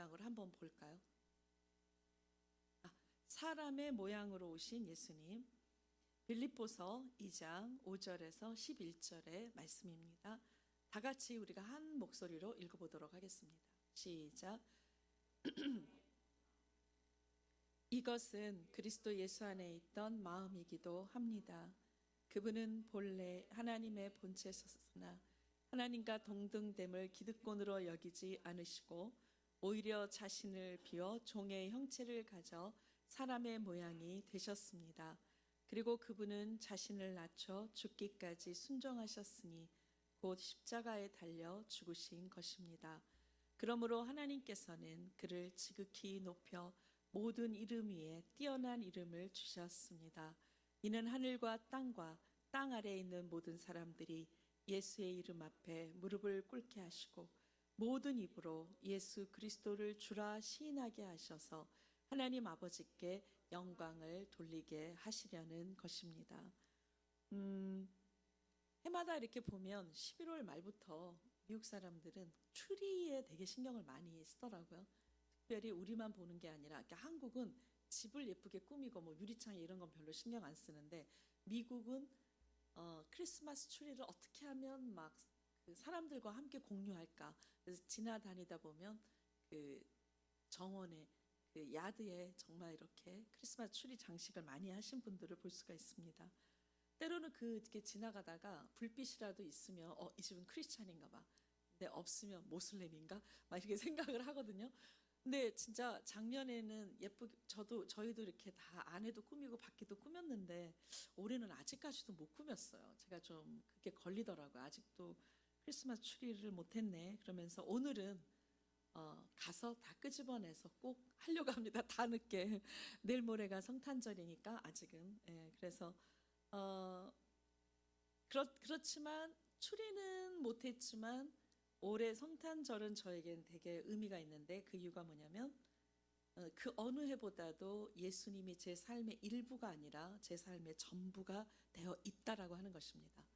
모양으로 한번 볼까요? 사람의 모양으로 오신 예수님. 빌립보서 2장 5절에서 11절의 말씀입니다. 다 같이 우리가 한 목소리로 읽어보도록 하겠습니다. 시작. 이것은 그리스도 예수 안에 있던 마음이기도 합니다. 그분은 본래 하나님의 본체였으나 하나님과 동등됨을 기득권으로 여기지 않으시고 오히려 자신을 비워 종의 형체를 가져 사람의 모양이 되셨습니다. 그리고 그분은 자신을 낮춰 죽기까지 순종하셨으니 곧 십자가에 달려 죽으신 것입니다. 그러므로 하나님께서는 그를 지극히 높여 모든 이름 위에 뛰어난 이름을 주셨습니다. 이는 하늘과 땅과 땅 아래에 있는 모든 사람들이 예수의 이름 앞에 무릎을 꿇게 하시고 모든 입으로 예수 그리스도를 주라 시인하게 하셔서 하나님 아버지께 영광을 돌리게 하시려는 것입니다. 해마다 이렇게 보면 11월 말부터 미국 사람들은 트리에 되게 신경을 많이 쓰더라고요. 특별히 우리만 보는 게 아니라 한국은 집을 예쁘게 꾸미고 뭐 유리창에 이런 건 별로 신경 안 쓰는데 미국은 크리스마스 트리를 어떻게 하면 막 그 사람들과 함께 공유할까. 그래서 지나다니다 보면 그 정원에 그 야드에 정말 이렇게 크리스마스 트리 장식을 많이 하신 분들을 볼 수가 있습니다. 때로는 그렇게 지나가다가 불빛이라도 있으면 이 집은 크리스찬인가 봐. 근데 없으면 모슬렘인가? 막 이렇게 생각을 하거든요. 근데 진짜 작년에는 예쁘게 저희도 이렇게 다 안에도 꾸미고 밖에도 꾸몄는데 올해는 아직까지도 못 꾸몄어요. 제가 좀 그게 걸리더라고요. 아직도 크리스마스 트리를 못했네. 그러면서 오늘은 가서 다 끄집어내서 꼭 하려고 합니다. 다 늦게. 내일 모레가 성탄절이니까 아직은. 그래서 그렇지만 추리는 못했지만 올해 성탄절은 저에겐 되게 의미가 있는데 그 이유가 뭐냐면 그 어느 해보다도 예수님이 제 삶의 일부가 아니라 제 삶의 전부가 되어 있다라고 하는 것입니다.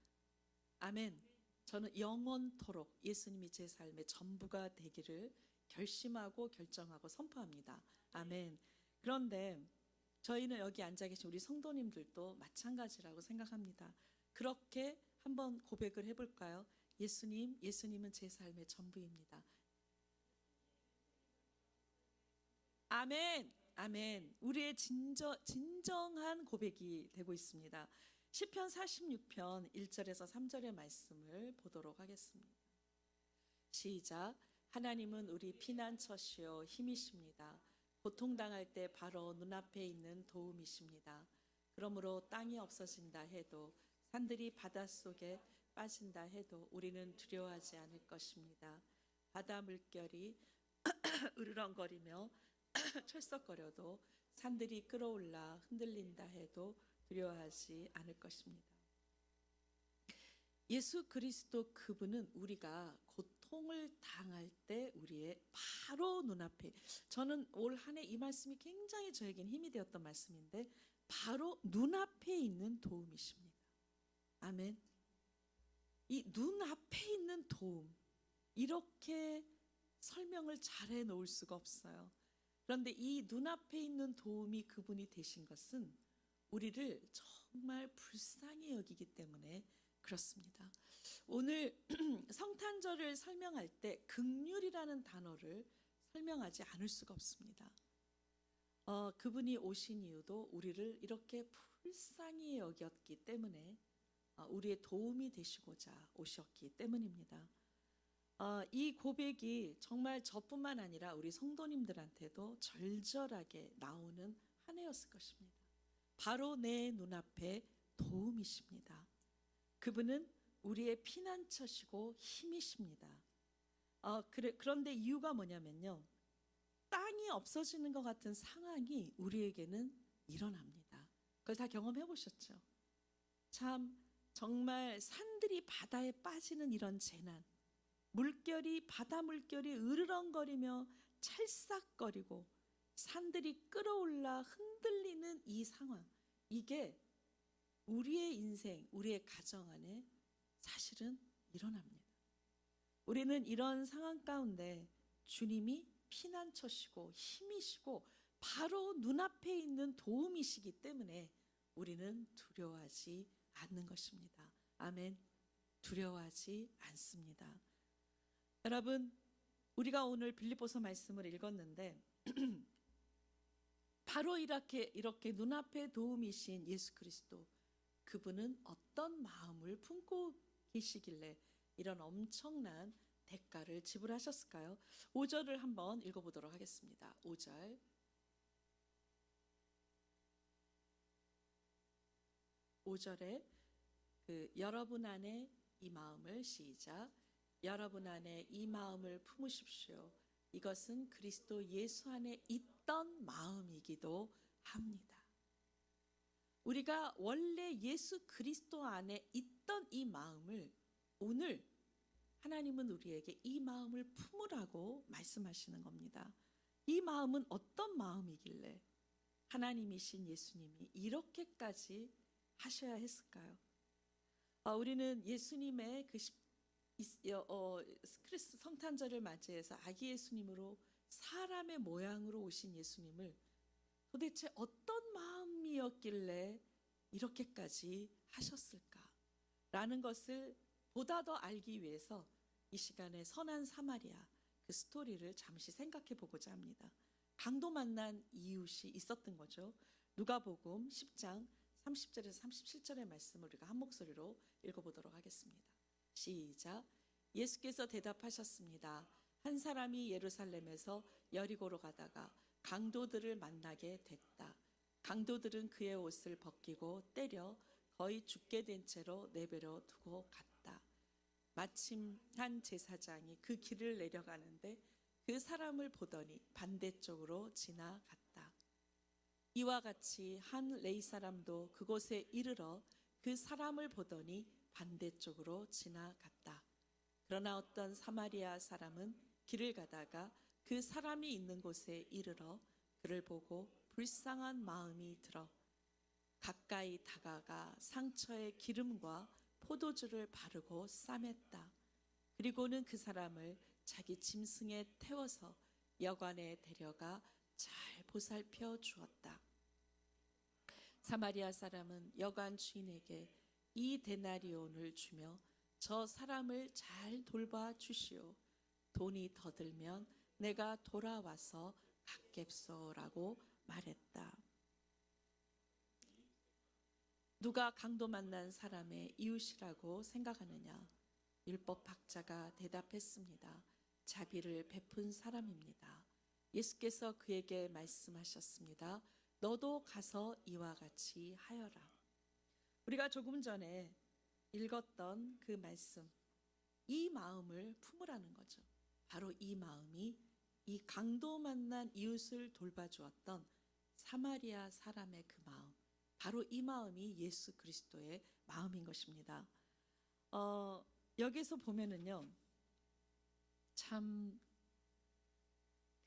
아멘. 저는 영원토록 예수님이 제 삶의 전부가 되기를 결심하고 결정하고 선포합니다. 아멘. 그런데 저희는 여기 앉아 계신 우리 성도님들도 마찬가지라고 생각합니다. 그렇게 한번 고백을 해볼까요? 예수님은 제 삶의 전부입니다. 아멘, 아멘. 우리의 진정한 고백이 되고 있습니다. 시편 46편 1절에서 3절의 말씀을 보도록 하겠습니다. 시작. 하나님은 우리 피난처시요 힘이십니다. 고통당할 때 바로 눈앞에 있는 도움이십니다. 그러므로 땅이 없어진다 해도 산들이 바닷속에 빠진다 해도 우리는 두려워하지 않을 것입니다. 바다 물결이 으르렁거리며 철썩거려도 산들이 끌어올라 흔들린다 해도 두려워하지 않을 것입니다. 예수 그리스도 그분은 우리가 고통을 당할 때 우리의 바로 눈앞에, 저는 올 한 해 이 말씀이 굉장히 저에겐 힘이 되었던 말씀인데 바로 눈앞에 있는 도움이십니다. 아멘. 이 눈앞에 있는 도움, 이렇게 설명을 잘 해놓을 수가 없어요. 그런데 이 눈앞에 있는 도움이 그분이 되신 것은 우리를 정말 불쌍히 여기기 때문에 그렇습니다. 오늘 성탄절을 설명할 때 긍휼이라는 단어를 설명하지 않을 수가 없습니다. 그분이 오신 이유도 우리를 이렇게 불쌍히 여겼기 때문에 우리의 도움이 되시고자 오셨기 때문입니다. 이 고백이 정말 저뿐만 아니라 우리 성도님들한테도 절절하게 나오는 한 해였을 것입니다. 바로 내 눈앞에 도움이십니다. 그분은 우리의 피난처시고 힘이십니다. 그런데 이유가 뭐냐면요, 땅이 없어지는 것 같은 상황이 우리에게는 일어납니다. 그걸 다 경험해 보셨죠? 참 정말 산들이 바다에 빠지는 이런 재난, 바다 물결이 으르렁거리며 찰싹거리고 산들이 끌어올라 흔들리는 이 상황, 이게 우리의 인생, 우리의 가정 안에 사실은 일어납니다. 우리는 이런 상황 가운데 주님이 피난처시고 힘이시고 바로 눈앞에 있는 도움이시기 때문에 우리는 두려워하지 않는 것입니다. 아멘. 두려워하지 않습니다. 여러분, 우리가 오늘 빌립보서 말씀을 읽었는데 바로 이렇게 눈앞에 도움이신 예수 그리스도, 그분은 어떤 마음을 품고 계시길래 이런 엄청난 대가를 지불하셨을까요? 5절을 한번 읽어보도록 하겠습니다. 5절. 5절에 여러분 안에 이 마음을, 시작. 여러분 안에 이 마음을 품으십시오. 이것은 그리스도 예수 안에 있던 마음이기도 합니다. 우리가 원래 예수 그리스도 안에 있던 이 마음을 오늘 하나님은 우리에게 이 마음을 품으라고 말씀하시는 겁니다. 이 마음은 어떤 마음이길래 하나님이신 예수님이 이렇게까지 하셔야 했을까요? 우리는 예수님의 크리스트 성탄절을 맞이해서 아기 예수님으로 사람의 모양으로 오신 예수님을 도대체 어떤 마음이었길래 이렇게까지 하셨을까라는 것을 보다 더 알기 위해서 이 시간에 선한 사마리아 그 스토리를 잠시 생각해 보고자 합니다. 강도 만난 이웃이 있었던 거죠. 누가복음 10장 30절에서 37절의 말씀을 우리가 한 목소리로 읽어보도록 하겠습니다. 시작. 예수께서 대답하셨습니다. 한 사람이 예루살렘에서 여리고로 가다가 강도들을 만나게 됐다. 강도들은 그의 옷을 벗기고 때려 거의 죽게 된 채로 내버려 두고 갔다. 마침 한 제사장이 그 길을 내려가는데 그 사람을 보더니 반대쪽으로 지나갔다. 이와 같이 한 레위 사람도 그곳에 이르러 그 사람을 보더니 반대쪽으로 지나갔다. 그러나 어떤 사마리아 사람은 길을 가다가 그 사람이 있는 곳에 이르러 그를 보고 불쌍한 마음이 들어 가까이 다가가 상처에 기름과 포도주를 바르고 싸맸다. 그리고는 그 사람을 자기 짐승에 태워서 여관에 데려가 잘 보살펴 주었다. 사마리아 사람은 여관 주인에게 이 데나리온을 주며 저 사람을 잘 돌봐 주시오. 돈이 더 들면 내가 돌아와서 갚겠소라고 말했다. 누가 강도 만난 사람의 이웃이라고 생각하느냐? 율법학자가 대답했습니다. 자비를 베푼 사람입니다. 예수께서 그에게 말씀하셨습니다. 너도 가서 이와 같이 하여라. 우리가 조금 전에 읽었던 그 말씀, 이 마음을 품으라는 거죠. 바로 이 마음이 이 강도 만난 이웃을 돌봐주었던 사마리아 사람의 그 마음, 바로 이 마음이 예수 그리스도의 마음인 것입니다. 여기서 보면은요, 참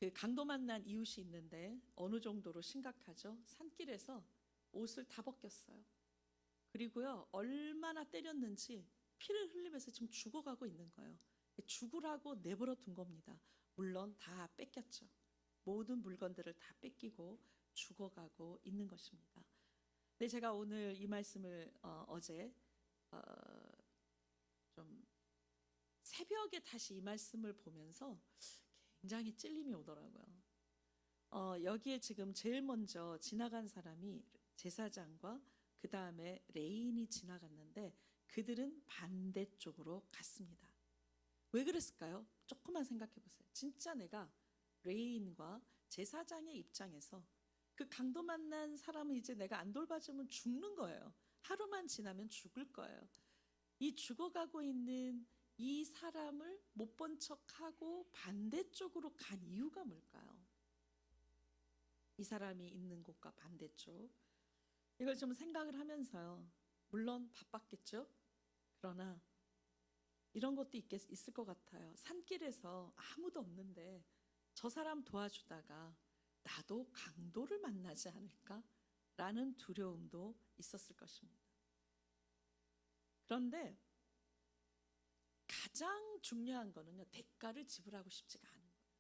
그 강도 만난 이웃이 있는데 어느 정도로 심각하죠? 산길에서 옷을 다 벗겼어요. 그리고요, 얼마나 때렸는지 피를 흘리면서 지금 죽어가고 있는 거예요. 죽으라고 내버려 둔 겁니다. 물론 다 뺏겼죠. 모든 물건들을 다 뺏기고 죽어가고 있는 것입니다. 근데 제가 오늘 이 말씀을 어제 좀 새벽에 다시 이 말씀을 보면서 굉장히 찔림이 오더라고요. 여기에 지금 제일 먼저 지나간 사람이 제사장과 그 다음에 레인이 지나갔는데 그들은 반대쪽으로 갔습니다. 왜 그랬을까요? 조금만 생각해 보세요. 진짜 내가 레인과 제사장의 입장에서 그 강도 만난 사람은 이제 내가 안 돌봐주면 죽는 거예요. 하루만 지나면 죽을 거예요. 이 죽어가고 있는 이 사람을 못 본 척하고 반대쪽으로 간 이유가 뭘까요? 이 사람이 있는 곳과 반대쪽. 이걸 좀 생각을 하면서요. 물론 바빴겠죠? 그러나 이런 것도 있을 것 같아요. 산길에서 아무도 없는데 저 사람 도와주다가 나도 강도를 만나지 않을까라는 두려움도 있었을 것입니다. 그런데 가장 중요한 거는요, 대가를 지불하고 싶지가 않은 거예요.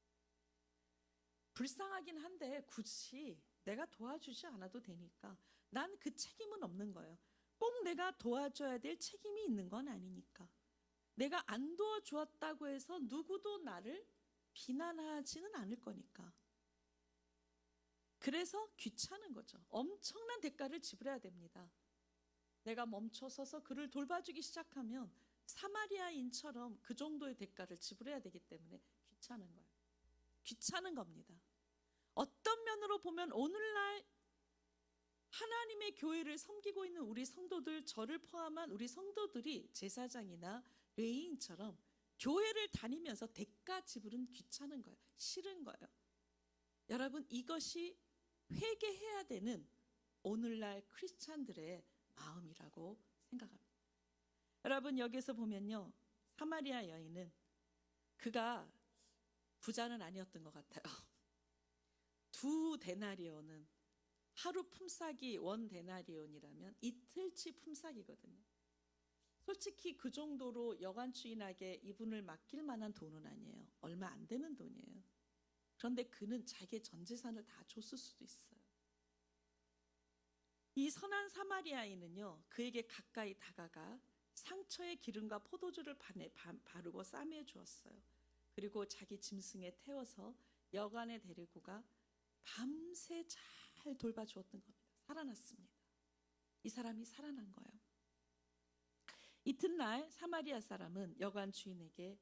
불쌍하긴 한데 굳이 내가 도와주지 않아도 되니까 난 그 책임은 없는 거예요. 꼭 내가 도와줘야 될 책임이 있는 건 아니니까. 내가 안 도와주었다고 해서 누구도 나를 비난하지는 않을 거니까. 그래서 귀찮은 거죠. 엄청난 대가를 지불해야 됩니다. 내가 멈춰서서 그를 돌봐주기 시작하면 사마리아인처럼 그 정도의 대가를 지불해야 되기 때문에 귀찮은 거예요. 귀찮은 겁니다. 어떤 면으로 보면 오늘날 하나님의 교회를 섬기고 있는 우리 성도들, 저를 포함한 우리 성도들이 제사장이나 레위인처럼 교회를 다니면서 대가 지불은 귀찮은 거예요. 싫은 거예요. 여러분, 이것이 회개해야 되는 오늘날 크리스찬들의 마음이라고 생각합니다. 여러분, 여기서 보면요, 사마리아 여인은 그가 부자는 아니었던 것 같아요. 2데나리온은 하루 품삯이 1데나리온이라면 이틀치 품삯이거든요. 솔직히 그 정도로 여관 주인에게 이분을 맡길 만한 돈은 아니에요. 얼마 안 되는 돈이에요. 그런데 그는 자기의 전 재산을 다 줬을 수도 있어요. 이 선한 사마리아인은요, 그에게 가까이 다가가 상처의 기름과 포도주를 바르고 싸매어 주었어요. 그리고 자기 짐승에 태워서 여관에 데리고 가 밤새 잘 돌봐주었던 겁니다. 살아났습니다. 이 사람이 살아난 거예요. 이튿날 사마리아 사람은 여관 주인에게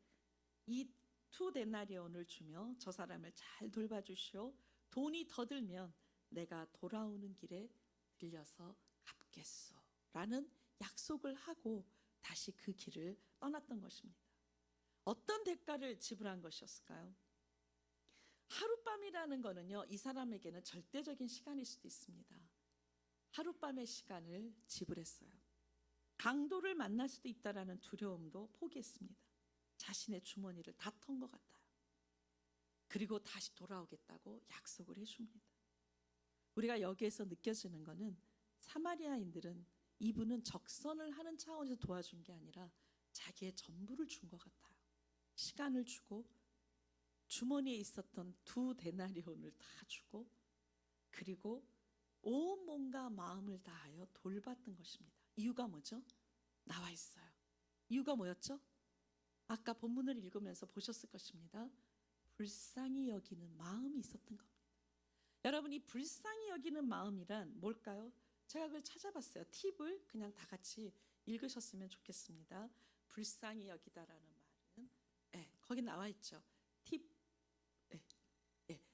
이 2데나리온을 주며 저 사람을 잘 돌봐주시오. 돈이 더 들면 내가 돌아오는 길에 들려서 갚겠소. 라는 약속을 하고 다시 그 길을 떠났던 것입니다. 어떤 대가를 지불한 것이었을까요? 하룻밤이라는 거는요, 이 사람에게는 절대적인 시간일 수도 있습니다. 하룻밤의 시간을 지불했어요. 강도를 만날 수도 있다라는 두려움도 포기했습니다. 자신의 주머니를 다 턴 것 같아요. 그리고 다시 돌아오겠다고 약속을 해줍니다. 우리가 여기에서 느껴지는 것은 사마리아인들은 이분은 적선을 하는 차원에서 도와준 게 아니라 자기의 전부를 준 것 같아요. 시간을 주고 주머니에 있었던 2데나리온을 다 주고 그리고 온 몸과 마음을 다하여 돌봤던 것입니다. 이유가 뭐죠? 나와 있어요. 이유가 뭐였죠? 아까 본문을 읽으면서 보셨을 것입니다. 불쌍히 여기는 마음이 있었던 겁니다. 여러분, 이 불쌍히 여기는 마음이란 뭘까요? 제가 그걸 찾아봤어요. 팁을 그냥 다 같이 읽으셨으면 좋겠습니다. 불쌍히 여기다라는 말은 거기 나와 있죠. 팁,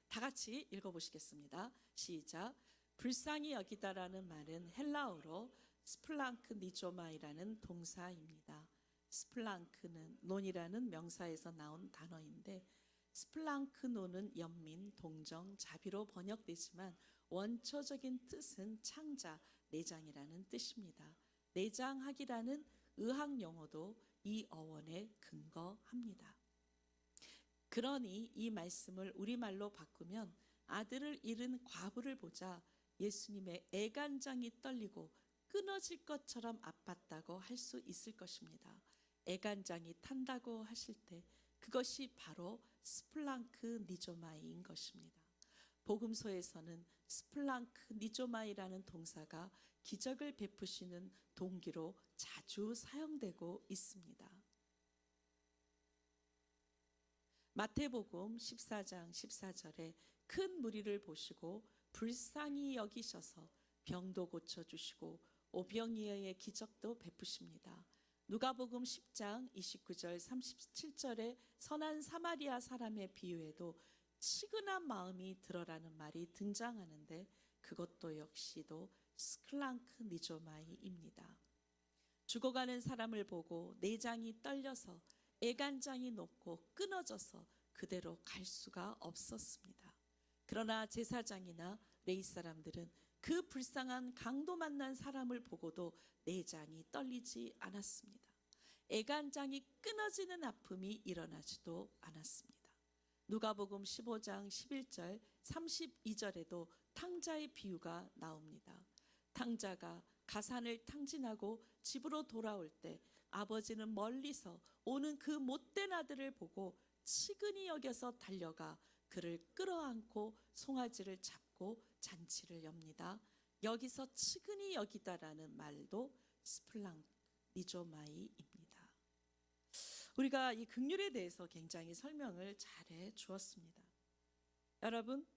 다 같이 읽어보시겠습니다. 시작. 불쌍히 여기다라는 말은 헬라어로 스플랑크 니조마이라는 동사입니다. 스플랑크는 논이라는 명사에서 나온 단어인데 스플랑크노는 연민, 동정, 자비로 번역되지만 원초적인 뜻은 창자, 내장이라는 뜻입니다. 내장하기라는 의학 용어도 이 어원에 근거합니다. 그러니 이 말씀을 우리말로 바꾸면 아들을 잃은 과부를 보자 예수님의 애간장이 떨리고 끊어질 것처럼 아팠다고 할 수 있을 것입니다. 애간장이 탄다고 하실 때 그것이 바로 스플랑크 니조마이인 것입니다. 복음서에서는 스플랑크 니조마이라는 동사가 기적을 베푸시는 동기로 자주 사용되고 있습니다. 마태복음 14장 14절에 큰 무리를 보시고 불쌍히 여기셔서 병도 고쳐주시고 오병이어의 기적도 베푸십니다. 누가복음 10장 29절 37절에 선한 사마리아 사람의 비유에도 치근한 마음이 들어라는 말이 등장하는데 그것도 역시도 스클랑크 니조마이입니다. 죽어가는 사람을 보고 내장이 떨려서 애간장이 녹고 끊어져서 그대로 갈 수가 없었습니다. 그러나 제사장이나 레위 사람들은 그 불쌍한 강도 만난 사람을 보고도 내장이 떨리지 않았습니다. 애간장이 끊어지는 아픔이 일어나지도 않았습니다. 누가복음 15장 11절 32절에도 탕자의 비유가 나옵니다. 탕자가 가산을 탕진하고 집으로 돌아올 때 아버지는 멀리서 오는 그 못된 아들을 보고 치근히 여겨서 달려가 그를 끌어안고 송아지를 잡고 잔치를 엽니다. 여기서 측은히 여기다라는 말도 스플랑니조마이입니다. 우리가 이 긍휼에 대해서 굉장히 설명을 잘해 주었습니다. 여러분,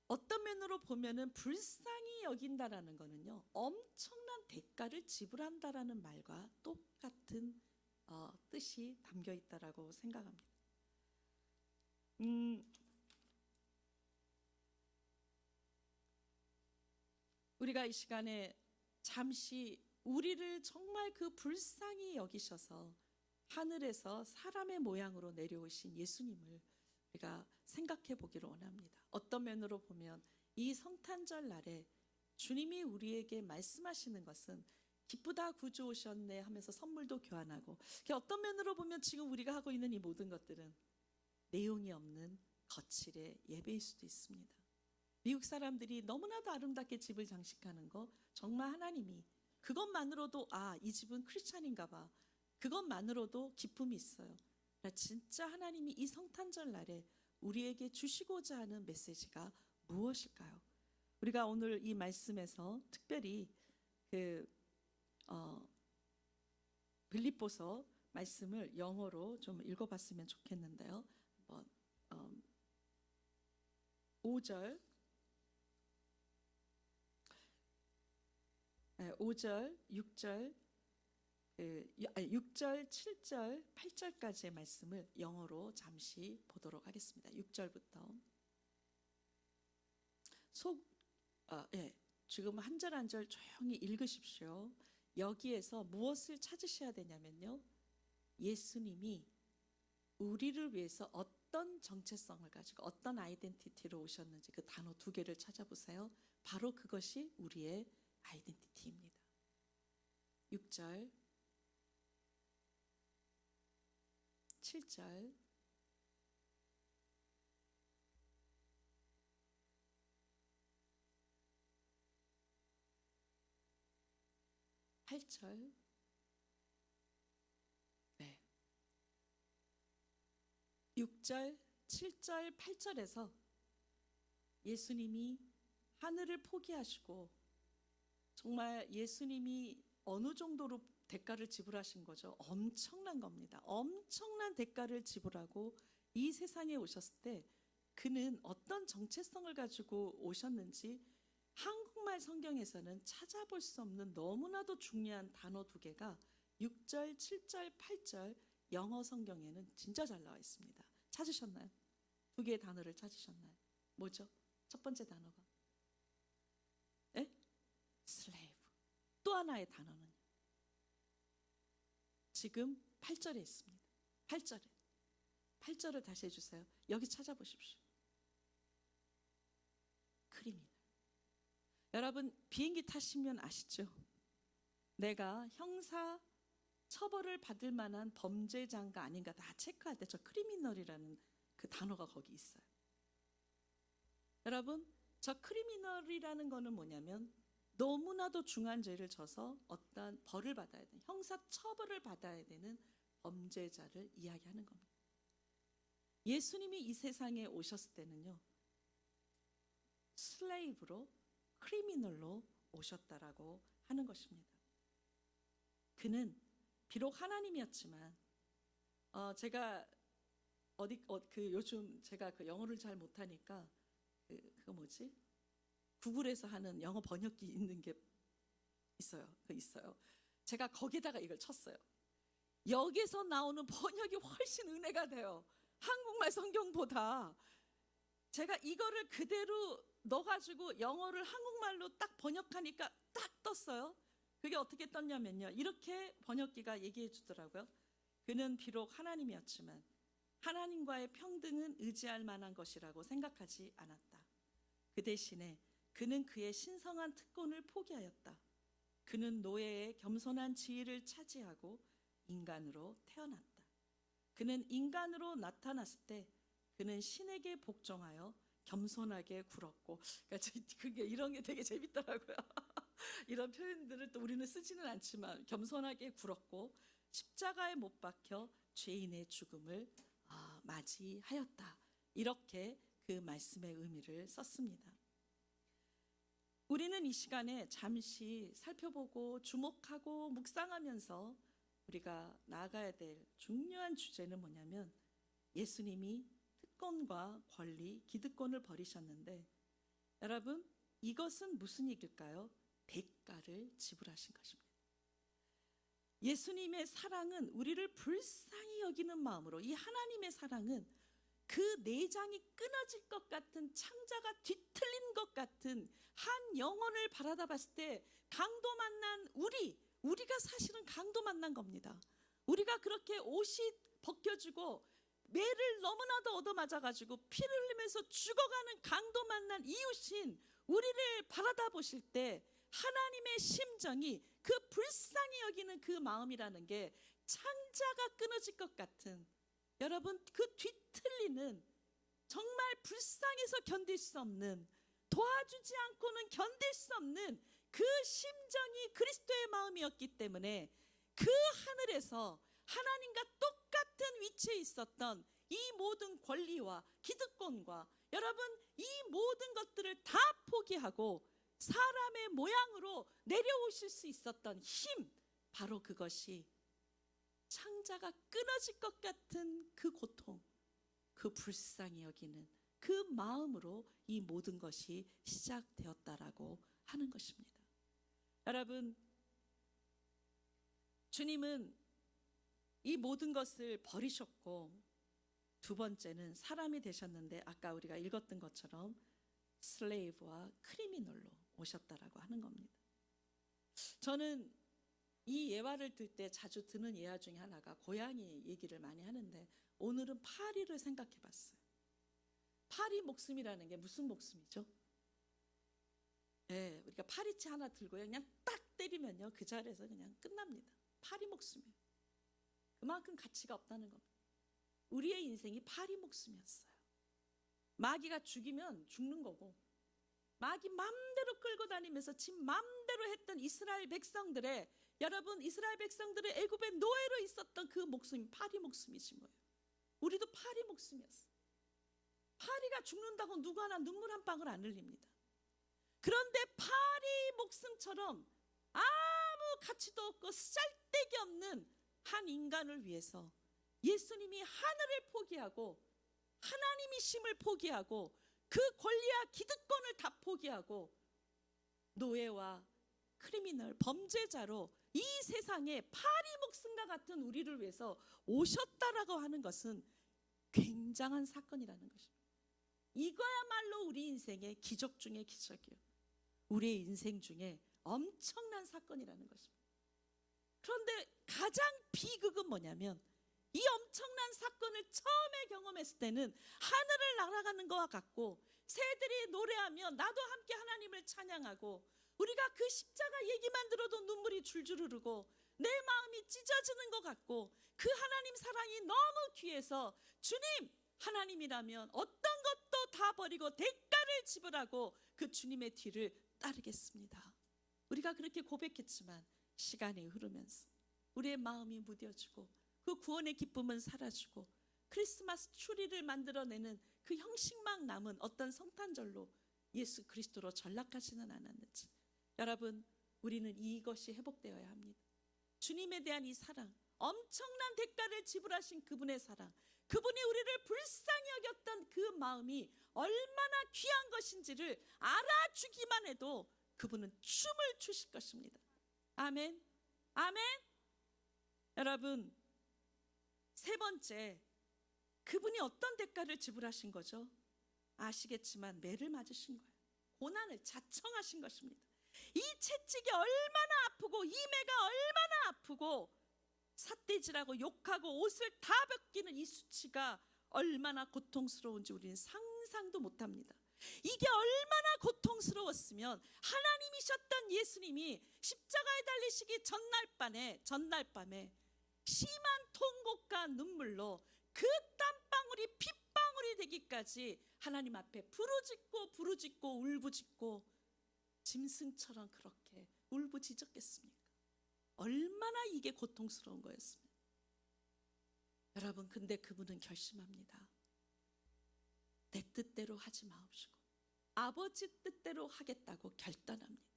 어떤 면으로 보면은 불쌍히 여긴다라는 거는요, 엄청난 대가를 지불한다라는 말과 똑같은 뜻이 담겨 있다라고 생각합니다. 우리가 이 시간에 잠시 우리를 정말 그 불쌍히 여기셔서 하늘에서 사람의 모양으로 내려오신 예수님을 우리가 생각해 보기를 원합니다. 어떤 면으로 보면 이 성탄절 날에 주님이 우리에게 말씀하시는 것은 기쁘다 구주 오셨네 하면서 선물도 교환하고, 어떤 면으로 보면 지금 우리가 하고 있는 이 모든 것들은 내용이 없는 거칠의 예배일 수도 있습니다. 미국 사람들이 너무나도 아름답게 집을 장식하는 거, 정말 하나님이 그것만으로도 이 집은 크리스찬인가 봐, 그것만으로도 기쁨이 있어요. 진짜 하나님이 이 성탄절 날에 우리에게 주시고자 하는 메시지가 무엇일까요? 우리가 오늘 이 말씀에서 특별히 빌립보서 말씀을 영어로 좀 읽어봤으면 좋겠는데요. 5절, 6절, 7절, 8절까지의 말씀을 영어로 잠시 보도록 하겠습니다. 6절부터 지금 한 절 한 절 조용히 읽으십시오. 여기에서 무엇을 찾으셔야 되냐면요, 예수님이 우리를 위해서 어떤 정체성을 가지고 어떤 아이덴티티로 오셨는지 그 단어 2개를 찾아보세요. 바로 그것이 우리의 아이덴티티입니다. 6절, 7절, 8절. 네. 6절, 7절, 8절에서 예수님이 하늘을 포기하시고, 정말 예수님이 어느 정도로 대가를 지불하신 거죠? 엄청난 겁니다. 엄청난 대가를 지불하고 이 세상에 오셨을 때 그는 어떤 정체성을 가지고 오셨는지 한국말 성경에서는 찾아볼 수 없는 너무나도 중요한 단어 2개가 6절, 7절, 8절 영어 성경에는 진짜 잘 나와 있습니다. 찾으셨나요? 2개의 단어를 찾으셨나요? 뭐죠? 첫 번째 단어가 슬레이브. 또 하나의 단어는 지금 8절에 있습니다. 8절을 다시 해주세요. 여기 찾아보십시오. 크리미널. 여러분, 비행기 타시면 아시죠? 내가 형사 처벌을 받을 만한 범죄자인가 아닌가 다 체크할 때 저 크리미널이라는 그 단어가 거기 있어요. 여러분, 저 크리미널이라는 거는 뭐냐면 너무나도 중한 죄를 져서 어떤 벌을 받아야 되는, 형사 처벌을 받아야 되는 범죄자를 이야기하는 겁니다. 예수님이 이 세상에 오셨을 때는요, 슬레이브로, 크리미널로 오셨다라고 하는 것입니다. 그는 비록 하나님이었지만 제가 요즘 제가 영어를 잘 못하니까 그거 뭐지? 구글에서 하는 영어 번역기 있는 게 있어요. 제가 거기다가 이걸 쳤어요. 여기서 나오는 번역이 훨씬 은혜가 돼요. 한국말 성경보다. 제가 이거를 그대로 넣어가지고 영어를 한국말로 딱 번역하니까 딱 떴어요. 그게 어떻게 떴냐면요, 이렇게 번역기가 얘기해 주더라고요. 그는 비록 하나님이었지만 하나님과의 평등은 의지할 만한 것이라고 생각하지 않았다. 그 대신에 그는 그의 신성한 특권을 포기하였다. 그는 노예의 겸손한 지위를 차지하고 인간으로 태어났다. 그는 인간으로 나타났을 때 그는 신에게 복종하여 겸손하게 굴었고, 그게 이런 게 되게 재밌더라고요. 이런 표현들을 또 우리는 쓰지는 않지만 겸손하게 굴었고 십자가에 못 박혀 죄인의 죽음을 맞이하였다. 이렇게 그 말씀의 의미를 썼습니다. 우리는 이 시간에 잠시 살펴보고 주목하고 묵상하면서 우리가 나아가야 될 중요한 주제는 뭐냐면, 예수님이 특권과 권리, 기득권을 버리셨는데, 여러분, 이것은 무슨 얘기일까요? 대가를 지불하신 것입니다. 예수님의 사랑은 우리를 불쌍히 여기는 마음으로, 이 하나님의 사랑은 그 내장이 끊어질 것 같은, 창자가 뒤틀린 것 같은 한 영혼을 바라다 봤을 때 강도 만난 우리가 사실은 강도 만난 겁니다. 우리가 그렇게 옷이 벗겨지고 매를 너무나도 얻어맞아가지고 피를 흘리면서 죽어가는 강도 만난 이웃인 우리를 바라다 보실 때 하나님의 심정이, 그 불쌍히 여기는 그 마음이라는 게 창자가 끊어질 것 같은, 여러분, 그 뒤틀리는, 정말 불쌍해서 견딜 수 없는, 도와주지 않고는 견딜 수 없는 그 심정이 그리스도의 마음이었기 때문에 그 하늘에서 하나님과 똑같은 위치에 있었던 이 모든 권리와 기득권과, 여러분, 이 모든 것들을 다 포기하고 사람의 모양으로 내려오실 수 있었던 힘, 바로 그것이 창자가 끊어질 것 같은 그 고통, 그 불쌍히 여기는 그 마음으로 이 모든 것이 시작되었다라고 하는 것입니다. 여러분, 주님은 이 모든 것을 버리셨고, 두 번째는 사람이 되셨는데, 아까 우리가 읽었던 것처럼 슬레이브와 크리미널로 오셨다라고 하는 겁니다. 저는 이 예화를 들 때 자주 드는 예화 중에 하나가 고양이 얘기를 많이 하는데, 오늘은 파리를 생각해 봤어요. 파리 목숨이라는 게 무슨 목숨이죠? 네, 우리가 파리채 하나 들고 그냥 딱 때리면요, 그 자리에서 그냥 끝납니다. 파리 목숨이에요. 그만큼 가치가 없다는 겁니다. 우리의 인생이 파리 목숨이었어요. 마귀가 죽이면 죽는 거고, 마귀 맘대로 끌고 다니면서 지 맘대로 했던 이스라엘 백성들의, 여러분, 이스라엘 백성들의 애굽의 노예로 있었던 그 목숨이 파리 목숨이신 거예요. 우리도 파리 목숨이었어요. 파리가 죽는다고 누구 하나 눈물 한 방울 안 흘립니다. 그런데 파리 목숨처럼 아무 가치도 없고 쓸데기 없는 한 인간을 위해서 예수님이 하늘을 포기하고 하나님이심을 포기하고 그 권리와 기득권을 다 포기하고 노예와 크리미널, 범죄자로 이 세상에 파리 목숨과 같은 우리를 위해서 오셨다라고 하는 것은 굉장한 사건이라는 것입니다. 이거야말로 우리 인생의 기적 중의 기적이에요. 우리의 인생 중에 엄청난 사건이라는 것입니다. 그런데 가장 비극은 뭐냐면, 이 엄청난 사건을 처음에 경험했을 때는 하늘을 날아가는 것과 같고, 새들이 노래하며 나도 함께 하나님을 찬양하고, 우리가 그 십자가 얘기만 들어도 눈물이 줄줄 흐르고 내 마음이 찢어지는 것 같고, 그 하나님 사랑이 너무 귀해서 주님, 하나님이라면 어떤 것도 다 버리고 대가를 지불하고 그 주님의 뒤를 따르겠습니다. 우리가 그렇게 고백했지만 시간이 흐르면서 우리의 마음이 무뎌지고 그 구원의 기쁨은 사라지고 크리스마스 추리를 만들어내는 그 형식만 남은 어떤 성탄절로 예수 그리스도로 전락하지는 않았는지, 여러분, 우리는 이것이 회복되어야 합니다. 주님에 대한 이 사랑, 엄청난 대가를 지불하신 그분의 사랑, 그분이 우리를 불쌍히 여겼던 그 마음이 얼마나 귀한 것인지를 알아주기만 해도 그분은 춤을 추실 것입니다. 아멘, 아멘. 여러분, 세 번째, 그분이 어떤 대가를 지불하신 거죠? 아시겠지만 매를 맞으신 거예요. 고난을 자청하신 것입니다. 이 채찍이 얼마나 아프고 이 매가 얼마나 아프고 삿대질하고 욕하고 옷을 다 벗기는 이 수치가 얼마나 고통스러운지 우리는 상상도 못합니다. 이게 얼마나 고통스러웠으면 하나님이셨던 예수님이 십자가에 달리시기 전날 밤에 심한 통곡과 눈물로 그 땀방울이 핏방울이 되기까지 하나님 앞에 부르짖고 울부짖고 짐승처럼 그렇게 울부짖었겠습니까? 얼마나 이게 고통스러운 거였습니까? 여러분, 근데 그분은 결심합니다. 내 뜻대로 하지 마옵시고 아버지 뜻대로 하겠다고 결단합니다.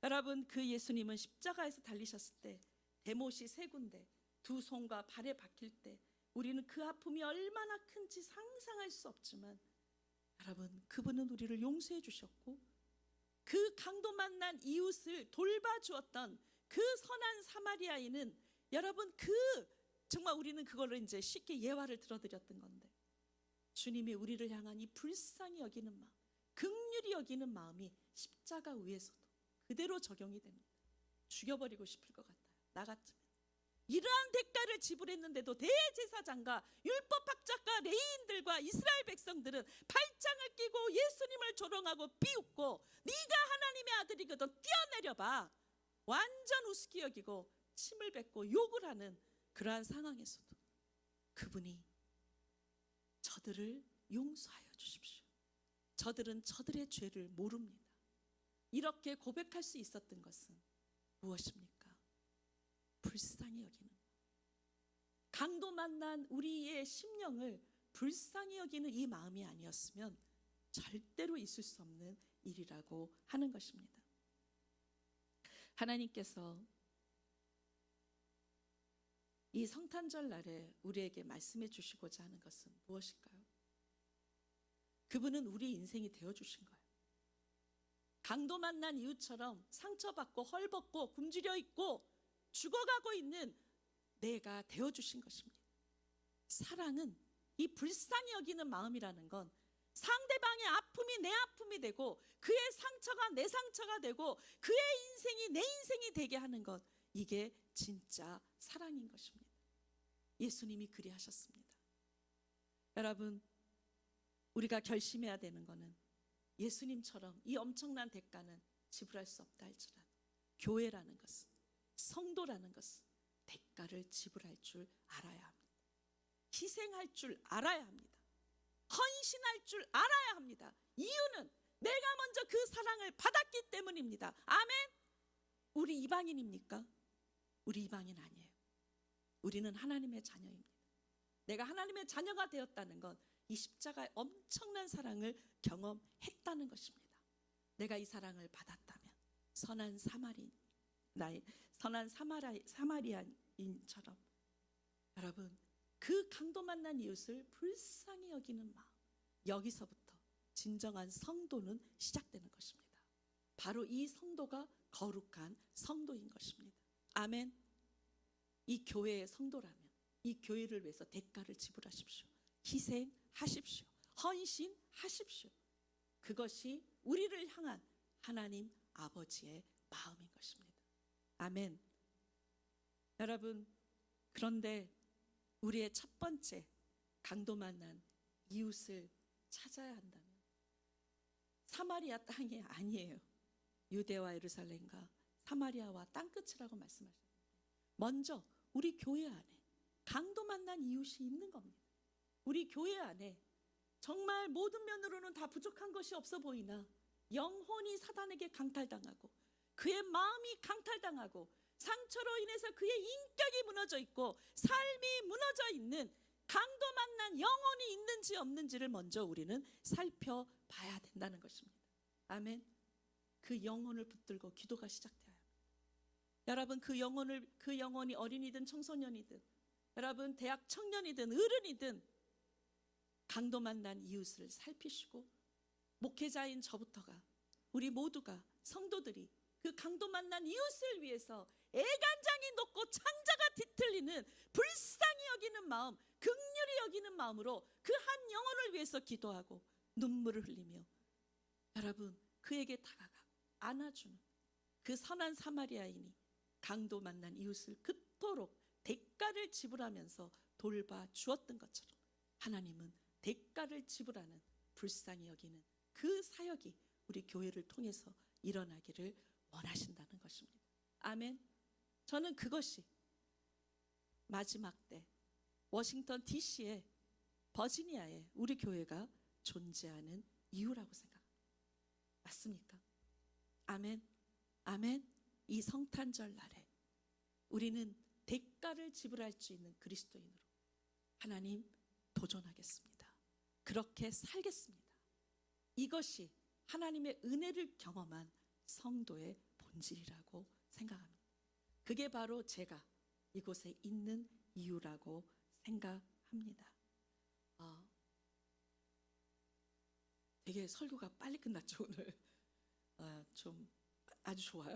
여러분, 그 예수님은 십자가에서 달리셨을 때 대못이 3군데 두 손과 발에 박힐 때 우리는 그 아픔이 얼마나 큰지 상상할 수 없지만, 여러분, 그분은 우리를 용서해 주셨고 그 강도 만난 이웃을 돌봐주었던 그 선한 사마리아인은, 여러분, 정말 우리는 그걸로 이제 쉽게 예화를 들어드렸던 건데, 주님이 우리를 향한 이 불쌍히 여기는 마음, 긍휼히 여기는 마음이 십자가 위에서도 그대로 적용이 됩니다. 죽여버리고 싶을 것 같아요. 나 같으면. 이러한 대가를 지불했는데도 대제사장과 율법학자과 레위인들과 이스라엘 백성들은 발장을 끼고 예수님을 조롱하고 비웃고, 네가 하나님의 아들이거든 뛰어내려봐, 완전 우습게 여기고 침을 뱉고 욕을 하는 그러한 상황에서도 그분이 저들을 용서하여 주십시오, 저들은 저들의 죄를 모릅니다, 이렇게 고백할 수 있었던 것은 무엇입니까? 불쌍히 여기는, 강도 만난 우리의 심령을 불쌍히 여기는 이 마음이 아니었으면 절대로 있을 수 없는 일이라고 하는 것입니다. 하나님께서 이 성탄절 날에 우리에게 말씀해 주시고자 하는 것은 무엇일까요? 그분은 우리 인생이 되어주신 거예요. 강도 만난 이웃처럼 상처받고 헐벗고 굶주려 있고 죽어가고 있는 내가 되어주신 것입니다. 사랑은, 이 불쌍히 여기는 마음이라는 건 상대방의 아픔이 내 아픔이 되고 그의 상처가 내 상처가 되고 그의 인생이 내 인생이 되게 하는 것, 이게 진짜 사랑인 것입니다. 예수님이 그리하셨습니다. 여러분, 우리가 결심해야 되는 것은 예수님처럼 이 엄청난 대가는 지불할 수 없다 할지라도 교회라는 것은, 성도라는 것은 대가를 지불할 줄 알아야 합니다. 희생할 줄 알아야 합니다. 헌신할 줄 알아야 합니다. 이유는 내가 먼저 그 사랑을 받았기 때문입니다. 아멘. 우리 이방인입니까? 우리 이방인 아니에요. 우리는 하나님의 자녀입니다. 내가 하나님의 자녀가 되었다는 건 이 십자가의 엄청난 사랑을 경험했다는 것입니다. 내가 이 사랑을 받았다면 선한 사마리아인처럼, 여러분, 그 강도 만난 이웃을 불쌍히 여기는 마음, 여기서부터 진정한 성도는 시작되는 것입니다. 바로 이 성도가 거룩한 성도인 것입니다. 아멘. 이 교회의 성도라면 이 교회를 위해서 대가를 지불하십시오. 희생하십시오. 헌신하십시오. 그것이 우리를 향한 하나님 아버지의 마음인 것입니다. 아멘. 여러분, 그런데 우리의 첫 번째 강도 만난 이웃을 찾아야 한다면 사마리아 땅이 아니에요. 유대와 예루살렘과 사마리아와 땅끝이라고 말씀하셨는데, 먼저 우리 교회 안에 강도 만난 이웃이 있는 겁니다. 우리 교회 안에 정말 모든 면으로는 다 부족한 것이 없어 보이나 영혼이 사단에게 강탈당하고 그의 마음이 강탈당하고 상처로 인해서 그의 인격이 무너져 있고 삶이 무너져 있는 강도 만난 영혼이 있는지 없는지를 먼저 우리는 살펴봐야 된다는 것입니다. 아멘. 그 영혼을 붙들고 기도가 시작되어야 합니다. 여러분, 그 영혼이 어린이든 청소년이든, 여러분 대학 청년이든 어른이든 강도 만난 이웃을 살피시고, 목회자인 저부터가, 우리 모두가, 성도들이 그 강도 만난 이웃을 위해서 애간장이 녹고 창자가 뒤틀리는 불쌍히 여기는 마음, 긍휼히 여기는 마음으로 그 한 영혼을 위해서 기도하고 눈물을 흘리며, 여러분, 그에게 다가가고 안아주는 그 선한 사마리아인이 강도 만난 이웃을 그토록 대가를 지불하면서 돌봐 주었던 것처럼 하나님은 대가를 지불하는, 불쌍히 여기는 그 사역이 우리 교회를 통해서 일어나기를 원하신다는 것입니다. 아멘. 저는 그것이 마지막 때 워싱턴 DC에, 버지니아에 우리 교회가 존재하는 이유라고 생각합니다. 맞습니까? 아멘. 아멘. 이 성탄절 날에 우리는 대가를 지불할 수 있는 그리스도인으로 하나님 도전하겠습니다. 그렇게 살겠습니다. 이것이 하나님의 은혜를 경험한 성도의 본질이라고 생각합니다. 그게 바로 제가 이곳에 있는 이유라고 생각합니다. 되게 설교가 빨리 끝났죠 오늘. 좀 아주 좋아요.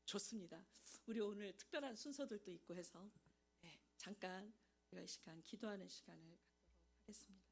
좋습니다. 우리 오늘 특별한 순서들도 있고 해서 잠깐 우리가 이 시간 기도하는 시간을 갖도록 하겠습니다.